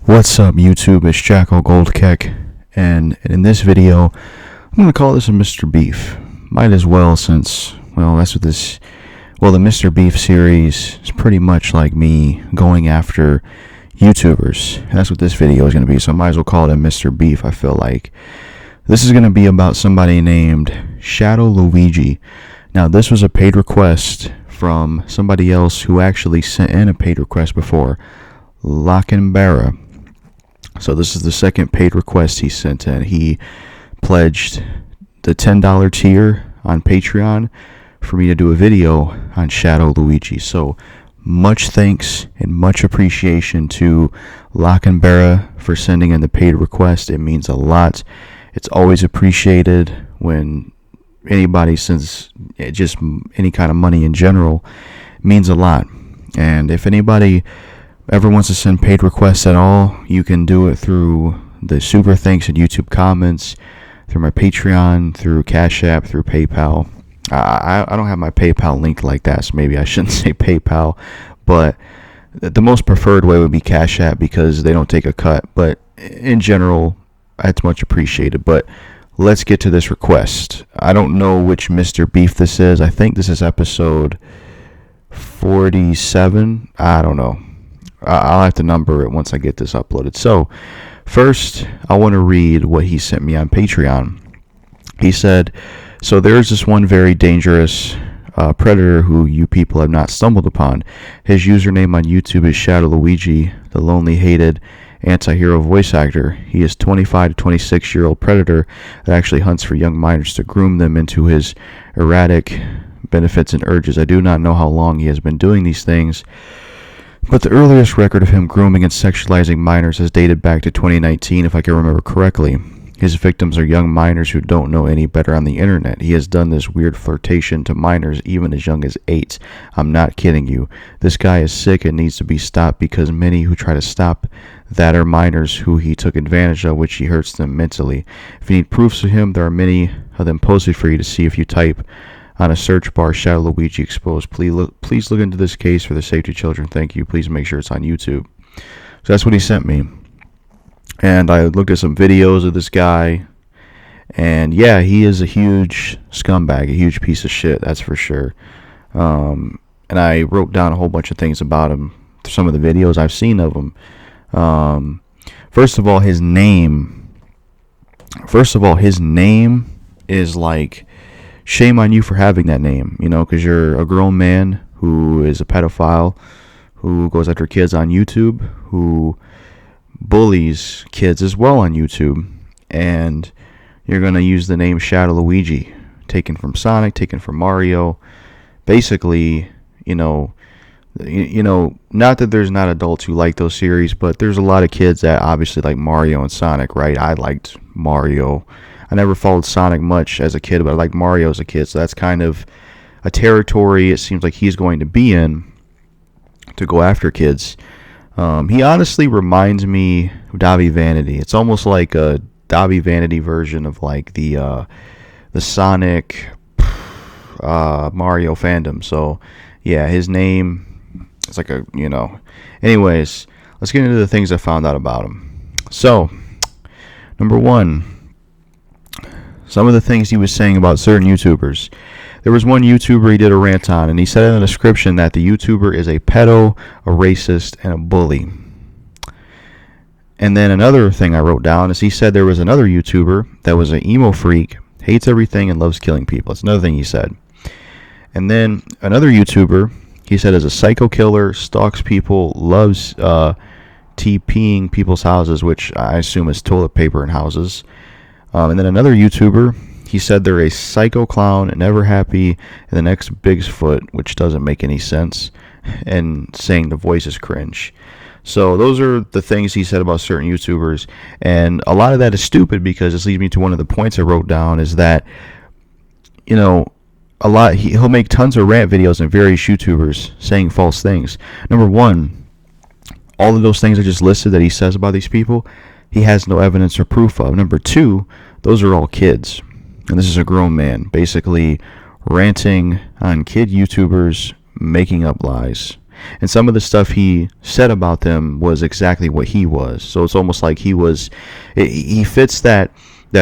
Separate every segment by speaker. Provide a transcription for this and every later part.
Speaker 1: What's up, YouTube? It's JackalGoldKick, and in this video, I'm going to call this a Mr.Beef. Might as well, since, well, that's what this, well, the Mr.Beef series is pretty much like me going after YouTubers. And that's what this video is going to be, so I might as well call it a Mr.Beef, I feel like. This is going to be about somebody named ShadowLuigi. Now, this was a paid request from somebody else who actually sent in a paid request before, Lockenberra. So this is the second paid request he sent in. He pledged the $10 tier on Patreon for me to do a video on ShadowLuigi. So much thanks and much appreciation to Lockenberra for sending in the paid request. It means a lot. It's always appreciated when anybody sends just any kind of money in general. It means a lot. And if anybody ever wants to send paid requests at all, you can do it through the super thanks and YouTube comments, through my Patreon, through Cash App, through PayPal. I don't have my PayPal linked like that, so maybe I shouldn't say PayPal, but the most preferred way would be Cash App because they don't take a cut. But in general, that's much appreciated. But let's get to this request. I don't know which Mr. Beef this is. I think this is episode 47. I don't know. I'll have to number it once I get this uploaded. So, first, I want to read what he sent me on Patreon. He said, so there's this one very dangerous predator who you people have not stumbled upon. His username on YouTube is ShadowLuigi, the lonely, hated anti-hero voice actor. He is 25 to 26-year-old predator that actually hunts for young minors to groom them into his erratic benefits and urges. I do not know how long he has been doing these things, but the earliest record of him grooming and sexualizing minors has dated back to 2019, if I can remember correctly. His victims are young minors who don't know any better on the internet. He has done this weird flirtation to minors even as young as 8. I'm not kidding you. This guy is sick and needs to be stopped because many who try to stop that are minors who he took advantage of, which he hurts them mentally. If you need proofs of him, there are many of them posted for you to see if you type on a search bar, ShadowLuigi exposed. Please look into this case for the safety of children. Thank you. Please make sure it's on YouTube. So that's what he sent me. And I looked at some videos of this guy. And yeah, he is a huge scumbag, a huge piece of shit, that's for sure. And I wrote down a whole bunch of things about him, some of the videos I've seen of him. First of all, his name is like, shame on you for having that name, you know, because you're a grown man who is a pedophile, who goes after kids on YouTube, who bullies kids as well on YouTube, and you're going to use the name ShadowLuigi, taken from Sonic, taken from Mario. Basically, you know, not that there's not adults who like those series, but there's a lot of kids that obviously like Mario and Sonic, right? I liked Mario. I never followed Sonic much as a kid, but I liked Mario as a kid, so that's kind of a territory it seems like he's going to be in to go after kids. He honestly reminds me of Dobby Vanity. It's almost like a Dobby Vanity version of like the Sonic Mario fandom. So yeah, his name is like a, you know. Anyways, let's get into the things I found out about him. So, number one, some of the things he was saying about certain YouTubers. There was one YouTuber he did a rant on, and he said in the description that the YouTuber is a pedo, a racist, and a bully. And then another thing I wrote down is he said there was another YouTuber that was an emo freak, hates everything, and loves killing people. That's another thing he said. And then another YouTuber, he said is a psycho killer, stalks people, loves TPing people's houses, which I assume is toilet paper in houses. And then another YouTuber, he said they're a psycho clown, never happy, and the next Bigfoot, which doesn't make any sense, and saying the voice is cringe. So those are the things he said about certain YouTubers, and a lot of that is stupid because this leads me to one of the points I wrote down is that, you know, he'll make tons of rant videos and various YouTubers saying false things. Number one, all of those things I just listed that he says about these people, he has no evidence or proof of. Number two, those are all kids. And this is a grown man basically ranting on kid YouTubers, making up lies. And some of the stuff he said about them was exactly what he was. So it's almost like he fits that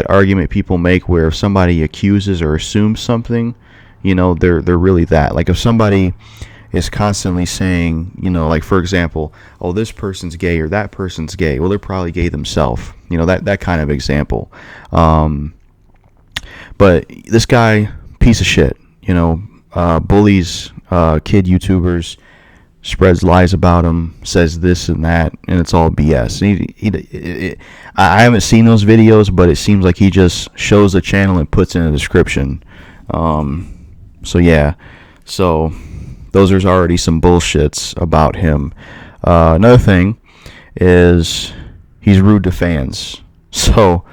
Speaker 1: argument people make where if somebody accuses or assumes something, they're really that. Like if somebody is constantly saying, like for example, oh, this person's gay or that person's gay, well, they're probably gay themselves. That kind of example. But this guy, piece of shit, bullies kid YouTubers, spreads lies about him, says this and that, and it's all BS. I haven't seen those videos, but it seems like he just shows the channel and puts in a description. So yeah, so those are already some bullshits about him. Another thing is he's rude to fans. So,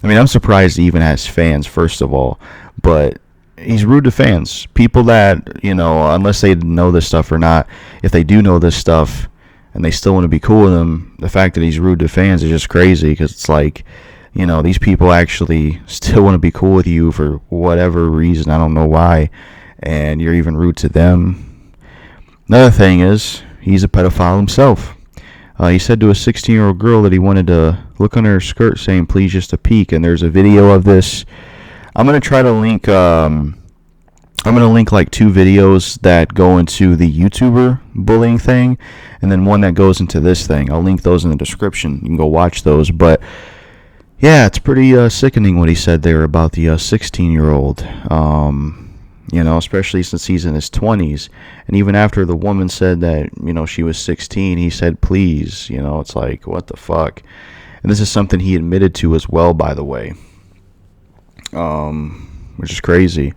Speaker 1: I'm surprised he even has fans, first of all, but he's rude to fans. People that, unless they know this stuff or not, if they do know this stuff and they still want to be cool with him, the fact that he's rude to fans is just crazy, because it's like, these people actually still want to be cool with you for whatever reason. I don't know why, and you're even rude to them. Another thing is, he's a pedophile himself. He said to a 16-year-old girl that he wanted to look under her skirt, saying, "Please, just a peek." And there's a video of this. I'm gonna try to link. I'm gonna link like 2 videos that go into the YouTuber bullying thing, and then one that goes into this thing. I'll link those in the description. You can go watch those. But yeah, it's pretty sickening what he said there about the 16-year-old. Especially since he's in his 20s. And even after the woman said that, she was 16, he said, "Please." It's like, what the fuck? And this is something he admitted to as well, by the way. Which is crazy.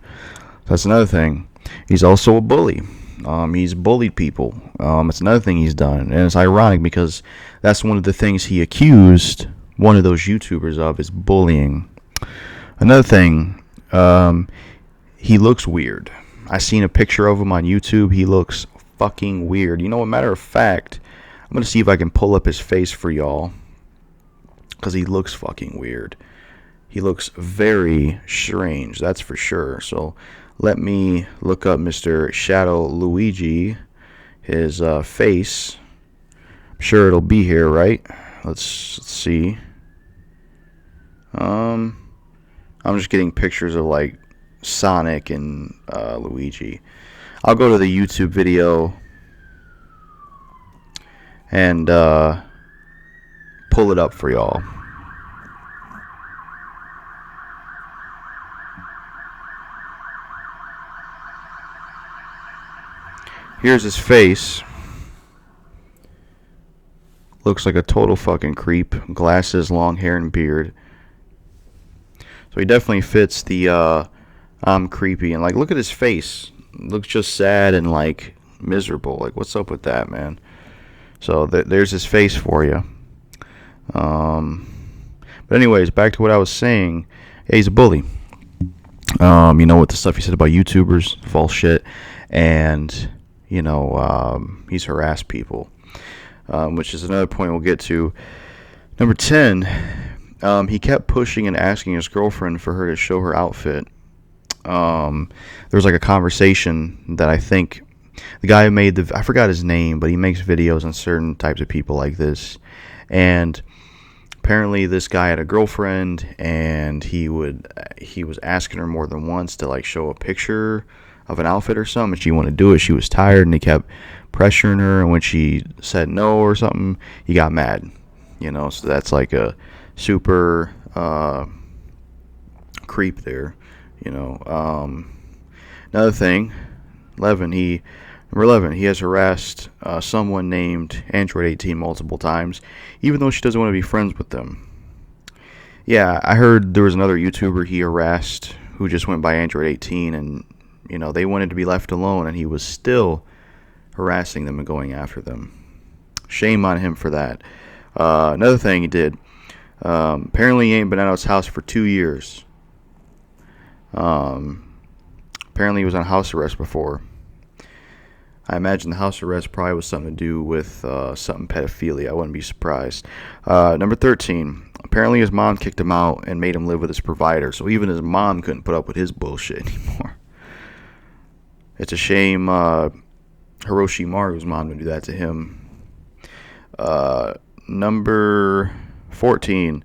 Speaker 1: That's another thing. He's also a bully. He's bullied people. It's another thing he's done. And it's ironic because that's one of the things he accused one of those YouTubers of, is bullying. Another thing, he looks weird. I seen a picture of him on YouTube. He looks fucking weird. A matter of fact, I'm going to see if I can pull up his face for y'all, because he looks fucking weird. He looks very strange, that's for sure. So let me look up Mr. ShadowLuigi, his face. I'm sure it'll be here, right? Let's see. I'm just getting pictures of like Sonic and Luigi. I'll go to the YouTube video and pull it up for y'all. Here's his face. Looks like a total fucking creep. Glasses, long hair, and beard. So he definitely fits the I'm creepy. And like, look at his face. Looks just sad and like miserable. Like, what's up with that, man? So there's his face for you. But anyways, back to what I was saying. Yeah, he's a bully. With the stuff he said about YouTubers, false shit, and he's harassed people, which is another point we'll get to. Number 10, he kept pushing and asking his girlfriend for her to show her outfit. There was like a conversation that I think the guy who made I forgot his name, but he makes videos on certain types of people like this, and apparently this guy had a girlfriend, and he was asking her more than once to like show a picture of an outfit or something, and she wanted to do it. She was tired, and he kept pressuring her, and when she said no or something, he got mad. So that's like a super creep there. Another thing, number 11, he has harassed someone named Android 18 multiple times, even though she doesn't want to be friends with them. Yeah, I heard there was another YouTuber he harassed who just went by Android 18, and they wanted to be left alone, and he was still harassing them and going after them. Shame on him for that. Another thing he did, apparently he ain't been out of his house for 2 years. Apparently he was on house arrest before. I imagine the house arrest probably was something to do with something pedophilia. I wouldn't be surprised. Number 13, apparently his mom kicked him out and made him live with his provider, so even his mom couldn't put up with his bullshit anymore. It's a shame Hiroshi mom to do that to him. Number 14.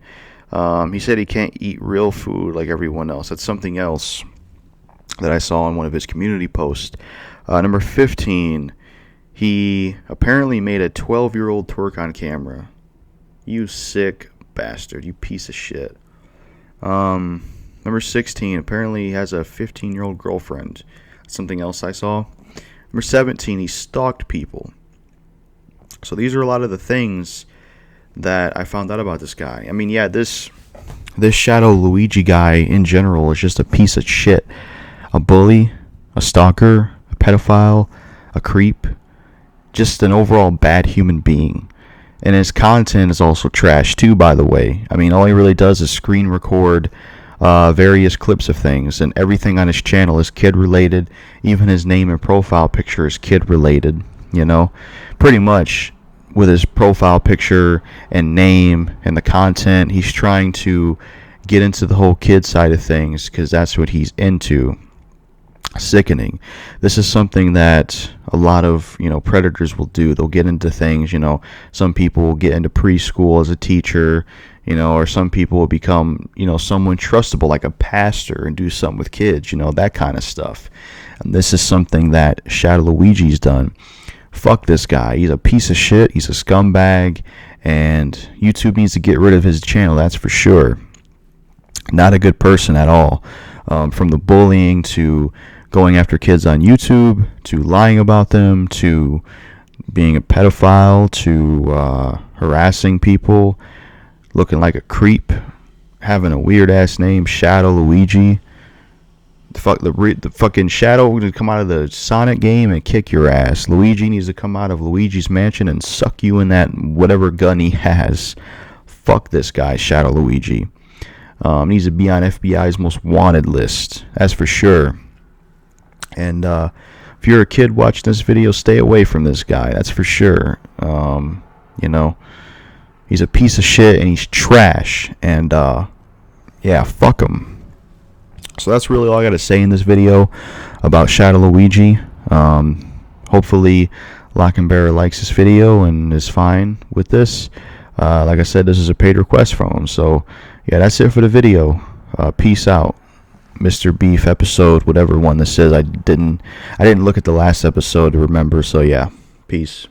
Speaker 1: He said he can't eat real food like everyone else. That's something else that I saw on one of his community posts. Number 15. He apparently made a 12-year-old twerk on camera. You sick bastard. You piece of shit. Number 16. Apparently he has a 15-year-old girlfriend. Something else I saw. Number 17. He stalked people. So these are a lot of the things that I found out about this guy. I mean, yeah, this ShadowLuigi guy in general is just a piece of shit. A bully, a stalker, a pedophile, a creep. Just an overall bad human being. And his content is also trash too, by the way. I mean, all he really does is screen record various clips of things, and everything on his channel is kid related. Even his name and profile picture is kid related, you know. Pretty much with his profile picture and name and the content, he's trying to get into the whole kid side of things because that's what he's into. Sickening. This is something that a lot of, predators will do. They'll get into things, some people will get into preschool as a teacher, or some people will become, someone trustable like a pastor and do something with kids, that kind of stuff. And this is something that ShadowLuigi's done. Fuck this guy. He's a piece of shit. He's a scumbag, and YouTube needs to get rid of his channel, that's for sure. Not a good person at all. From the bullying to going after kids on YouTube, to lying about them, to being a pedophile, to harassing people, looking like a creep, having a weird ass name, ShadowLuigi. The fucking Shadow needs to come out of the Sonic game and kick your ass. Luigi needs to come out of Luigi's mansion and suck you in that whatever gun he has. Fuck this guy, ShadowLuigi. Needs to be on FBI's most wanted list, that's for sure. And if you're a kid watching this video, stay away from this guy, that's for sure. He's a piece of shit and he's trash. And yeah, fuck him. So that's really all I got to say in this video about ShadowLuigi. Hopefully Lock and Bearer likes this video and is fine with this. Like I said, this is a paid request from him. So yeah, that's it for the video. Peace out. Mr.Beef episode, whatever one this is. I didn't look at the last episode to remember. So yeah, peace.